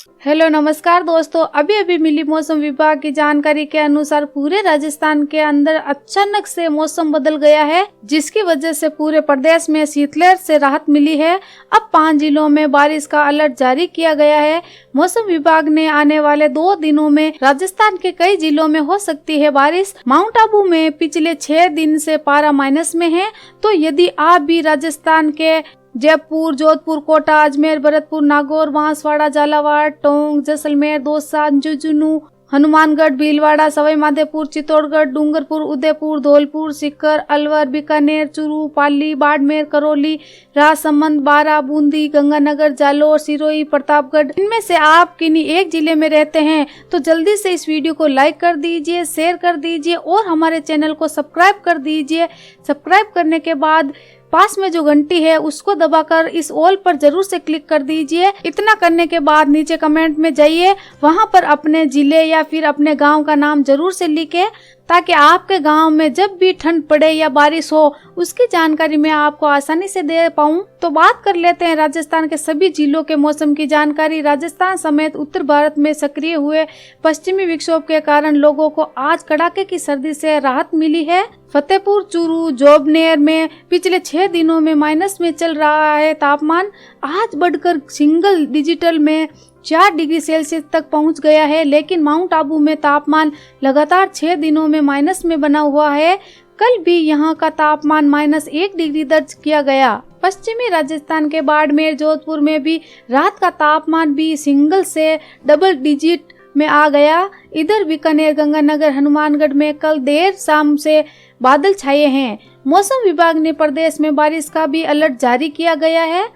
Hello नमस्कार दोस्तों, अभी अभी मिली मौसम विभाग की जानकारी के अनुसार पूरे राजस्थान के अंदर अचानक से मौसम बदल गया है, जिसकी वजह से पूरे प्रदेश में शीतलहर से राहत मिली है। अब 5 जिलों में बारिश का अलर्ट जारी किया गया है। मौसम विभाग ने आने वाले 2 दिनों में राजस्थान के कई जिलों में हो सकती है बारिश। माउंट आबू में पिछले 6 दिन से पारा माइनस में है, तो यदि आप भी राजस्थान के जयपुर, जोधपुर, कोटा, अजमेर, भरतपुर, नागौर, बांसवाड़ा, झालावाड़, टोंक, जैसलमेर, दौसा, झुंझुनू, हनुमानगढ़, भीलवाड़ा, सवाई माधोपुर, चित्तौड़गढ़, डूंगरपुर, उदयपुर, धौलपुर, सीकर, अलवर, बीकानेर, चूरू, पाली, बाड़मेर, करौली, राजसमंद, बारां, बूंदी, गंगानगर, जालौर, सिरोही, प्रतापगढ़, इनमें से आप किन्हीं एक जिले में रहते हैं तो जल्दी से इस वीडियो को लाइक कर दीजिए, शेयर कर दीजिए और हमारे चैनल को सब्सक्राइब कर दीजिए। सब्सक्राइब करने के बाद पास में जो घंटी है उसको दबाकर इस ऑल पर जरूर से क्लिक कर दीजिए। इतना करने के बाद नीचे कमेंट में जाइए, वहां पर अपने जिले या फिर अपने गांव का नाम जरूर से लिखें, ताकि आपके गांव में जब भी ठंड पड़े या बारिश हो उसकी जानकारी मैं आपको आसानी से दे पाऊं। तो बात कर लेते हैं राजस्थान के सभी जिलों के मौसम की जानकारी। राजस्थान समेत उत्तर भारत में सक्रिय हुए पश्चिमी विक्षोभ के कारण लोगों को आज कड़ाके की सर्दी से राहत मिली है। फतेहपुर, चूरू, जोबनेर में पिछले 6 दिनों में माइनस में चल रहा है तापमान। आज बढ़कर सिंगल डिजिटल में 4 डिग्री सेल्सियस तक पहुंच गया है, लेकिन माउंट आबू में तापमान लगातार 6 दिनों में माइनस में बना हुआ है। कल भी यहां का तापमान -1 डिग्री दर्ज किया गया। पश्चिमी राजस्थान के बाड़मेर, जोधपुर में भी रात का तापमान भी सिंगल से डबल डिजिट में आ गया। इधर बीकानेर, गंगानगर, हनुमानगढ़ में कल देर शाम से बादल छाए हैं। मौसम विभाग ने प्रदेश में बारिश का भी अलर्ट जारी किया गया है।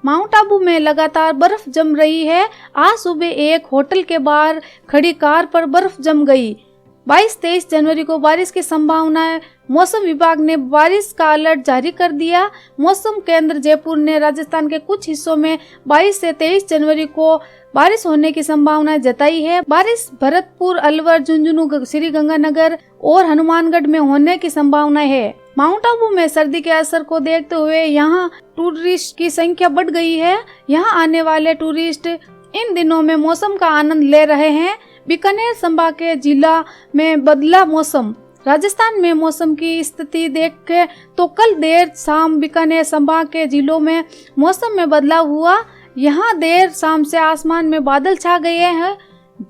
माउंट आबू में लगातार बर्फ जम रही है। आज सुबह एक होटल के बाहर खड़ी कार पर बर्फ जम गई। 22-23 जनवरी को बारिश की संभावना है। मौसम विभाग ने बारिश का अलर्ट जारी कर दिया। मौसम केंद्र जयपुर ने राजस्थान के कुछ हिस्सों में 22 से 23 जनवरी को बारिश होने की संभावना जताई है। बारिश भरतपुर, अलवर, झुंझुनू, श्री गंगानगर और हनुमानगढ़ में होने की संभावना है। माउंट आबू में सर्दी के असर को देखते हुए यहाँ टूरिस्ट की संख्या बढ़ गई है। यहाँ आने वाले टूरिस्ट इन दिनों में मौसम का आनंद ले रहे हैं। बीकानेर संभाग के जिला में बदला मौसम। राजस्थान में मौसम की स्थिति देखे तो कल देर शाम बीकानेर संभाग के जिलों में मौसम में बदलाव हुआ। यहाँ देर शाम से आसमान में बादल छा गए हैं,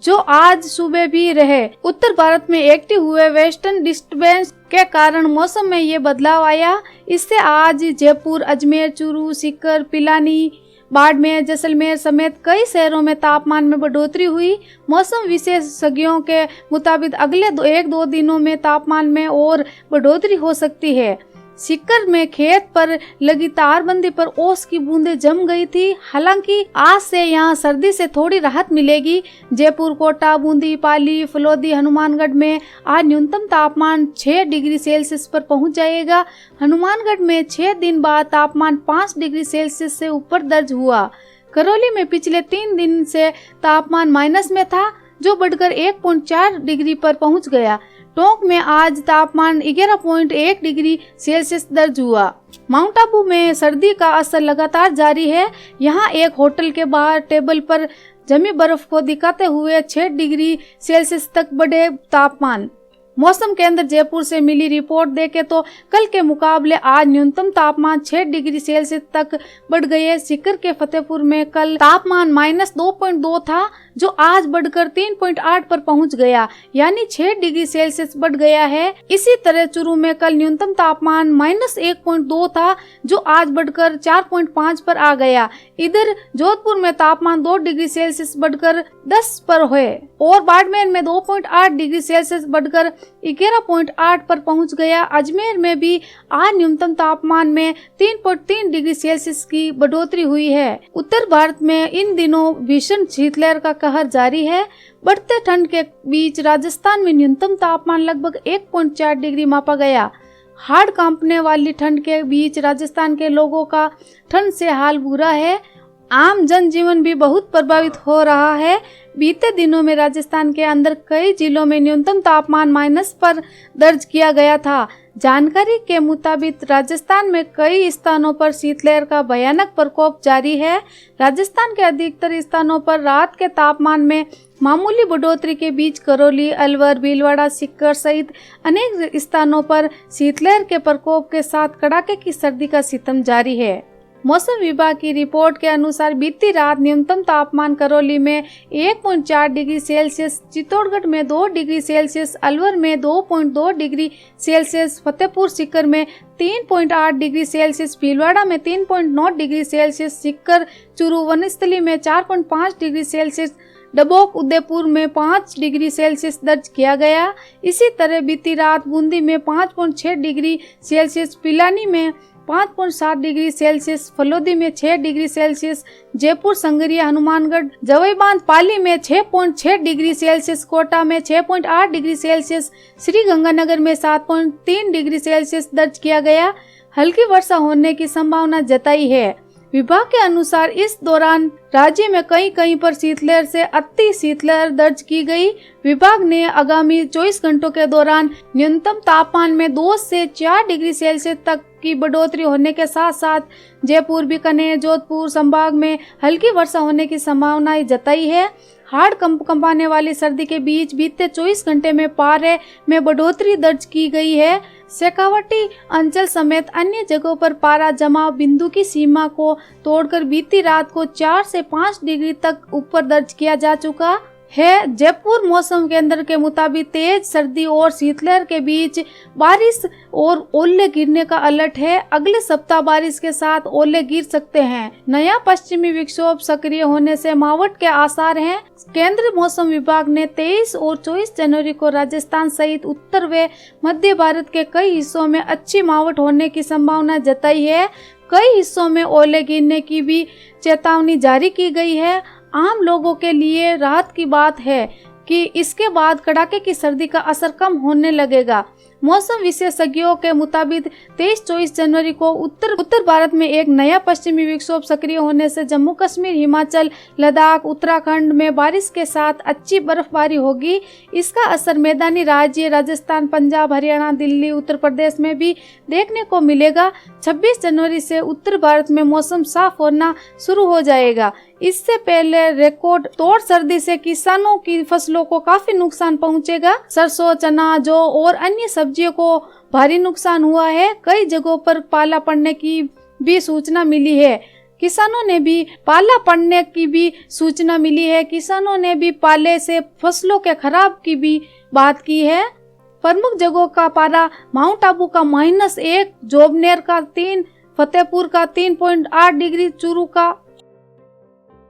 जो आज सुबह भी रहे। उत्तर भारत में एक्टिव हुए वेस्टर्न डिस्टर्बेंस के कारण मौसम में ये बदलाव आया। इससे आज जयपुर, अजमेर, चूरू, सीकर, पिलानी, बाड़मेर, जैसलमेर समेत कई शहरों में तापमान में बढ़ोतरी हुई। मौसम विशेषज्ञों के मुताबिक अगले 1-2 दिनों में तापमान में और बढ़ोतरी हो सकती है। सीकर में खेत पर लगी तारबंदी पर ओस की बूंदें जम गई थी। हालांकि आज से यहां सर्दी से थोड़ी राहत मिलेगी। जयपुर, कोटा, बूंदी, पाली, फलोदी, हनुमानगढ़ में आज न्यूनतम तापमान 6 डिग्री सेल्सियस पर पहुंच जाएगा। हनुमानगढ़ में 6 दिन बाद तापमान 5 डिग्री सेल्सियस से ऊपर दर्ज हुआ। करौली में पिछले 3 दिन से तापमान माइनस में था, जो बढ़कर 1.4 डिग्री पर पहुंच गया। टोंक में आज तापमान 11.1 डिग्री सेल्सियस दर्ज हुआ। माउंट आबू में सर्दी का असर लगातार जारी है। यहाँ एक होटल के बाहर टेबल पर जमी बर्फ को दिखाते हुए 6 डिग्री सेल्सियस तक बढ़े तापमान। मौसम केंद्र जयपुर से मिली रिपोर्ट देखें तो कल के मुकाबले आज न्यूनतम तापमान 6 डिग्री सेल्सियस तक बढ़ गए। सीकर के फतेहपुर में कल तापमान -2.2 था, जो आज बढ़कर 3.8 पर पहुंच गया, यानी 6 डिग्री सेल्सियस बढ़ गया है। इसी तरह चूरू में कल न्यूनतम तापमान -1.2 था, जो आज बढ़कर 4.5 पर आ गया। इधर जोधपुर में तापमान 2 डिग्री सेल्सियस बढ़कर 10 पर है और बाड़मेर में 2.8 डिग्री सेल्सियस बढ़कर 11.8 पर पहुंच गया। अजमेर में भी आज न्यूनतम तापमान में 3.3 डिग्री सेल्सियस की बढ़ोतरी हुई है। उत्तर भारत में इन दिनों भीषण शीतलहर का कहर जारी है। बढ़ते ठंड के बीच राजस्थान में न्यूनतम तापमान लगभग 1.4 डिग्री मापा गया। हाड़ कांपने वाली ठंड के बीच राजस्थान के लोगों का ठंड से हाल बुरा है आम जनजीवन भी बहुत प्रभावित हो रहा है। बीते दिनों में राजस्थान के अंदर कई जिलों में न्यूनतम तापमान माइनस पर दर्ज किया गया था। जानकारी के मुताबिक राजस्थान में कई स्थानों पर शीतलहर का भयानक प्रकोप जारी है। राजस्थान के अधिकतर स्थानों पर रात के तापमान में मामूली बढ़ोतरी के बीच करौली, अलवर, भीलवाड़ा, सीकर सहित अनेक स्थानों पर शीतलहर के प्रकोप के साथ कड़ाके की सर्दी का सितम जारी है। मौसम विभाग की रिपोर्ट के अनुसार बीती रात न्यूनतम तापमान करौली में 1.4 डिग्री सेल्सियस, चित्तौड़गढ़ में 2 डिग्री सेल्सियस, अलवर में 2.2 डिग्री सेल्सियस, फतेहपुर सीकर में 3.8 डिग्री सेल्सियस, भीलवाड़ा में 3.9 डिग्री सेल्सियस, सीकर चूरू वनस्थली में 4.5 डिग्री सेल्सियस, डबोक उदयपुर में 5 डिग्री सेल्सियस दर्ज किया गया। इसी तरह बीती रात बूंदी में 5.6 डिग्री सेल्सियस, पिलानी में 5.7 डिग्री सेल्सियस, फलोदी में 6 डिग्री सेल्सियस, जयपुर, संगरिया, हनुमानगढ़, जवईबांध, पाली में 6.6 डिग्री सेल्सियस, कोटा में 6.8 डिग्री सेल्सियस, श्री गंगानगर में 7.3 डिग्री सेल्सियस दर्ज किया गया। हल्की वर्षा होने की संभावना जताई है। विभाग के अनुसार इस दौरान राज्य में कहीं पर शीतलहर से अति शीतलहर दर्ज की गई। विभाग ने आगामी 24 घंटों के दौरान न्यूनतम तापमान में 2 से 4 डिग्री सेल्सियस तक की बढ़ोतरी होने के साथ साथ जयपुर, बीकानेर, जोधपुर संभाग में हल्की वर्षा होने की संभावना जताई है। हाड़ कंपाने वाली सर्दी के बीच बीते 24 घंटे में पारे में बढ़ोतरी दर्ज की गई है। शेखावटी अंचल समेत अन्य जगहों पर पारा जमाव बिंदु की सीमा को तोड़कर बीती रात को 4 से 5 डिग्री तक ऊपर दर्ज किया जा चुका है। जयपुर मौसम केंद्र के मुताबिक तेज सर्दी और शीतलहर के बीच बारिश और ओले गिरने का अलर्ट है। अगले सप्ताह बारिश के साथ ओले गिर सकते हैं। नया पश्चिमी विक्षोभ सक्रिय होने से मावठ के आसार हैं। केंद्रीय मौसम विभाग ने 23 और 24 जनवरी को राजस्थान सहित उत्तर व मध्य भारत के कई हिस्सों में अच्छी मावठ होने की संभावना जताई है। कई हिस्सों में ओले गिरने की भी चेतावनी जारी की गई है। आम लोगों के लिए राहत की बात है कि इसके बाद कड़ाके की सर्दी का असर कम होने लगेगा। मौसम विशेषज्ञों के मुताबिक 23-24 जनवरी को उत्तर भारत में एक नया पश्चिमी विक्षोभ सक्रिय होने से जम्मू कश्मीर, हिमाचल, लद्दाख, उत्तराखंड में बारिश के साथ अच्छी बर्फबारी होगी। इसका असर मैदानी राज्य राजस्थान, पंजाब, हरियाणा, दिल्ली, उत्तर प्रदेश में भी देखने को मिलेगा। 26 जनवरी से उत्तर भारत में मौसम साफ होना शुरू हो जाएगा। इससे पहले रिकॉर्ड तोड़ सर्दी से किसानों की फसलों को काफी नुकसान पहुंचेगा। सरसों, चना, जौ और अन्य सब्जियों को भारी नुकसान हुआ है। कई जगहों पर पाला पड़ने की भी सूचना मिली है। किसानों ने भी पाले से फसलों के खराब की भी बात की है। प्रमुख जगहों का पारा माउंट आबू का -1, जोबनेर का 3, फतेहपुर का 3.8 डिग्री, चूरू का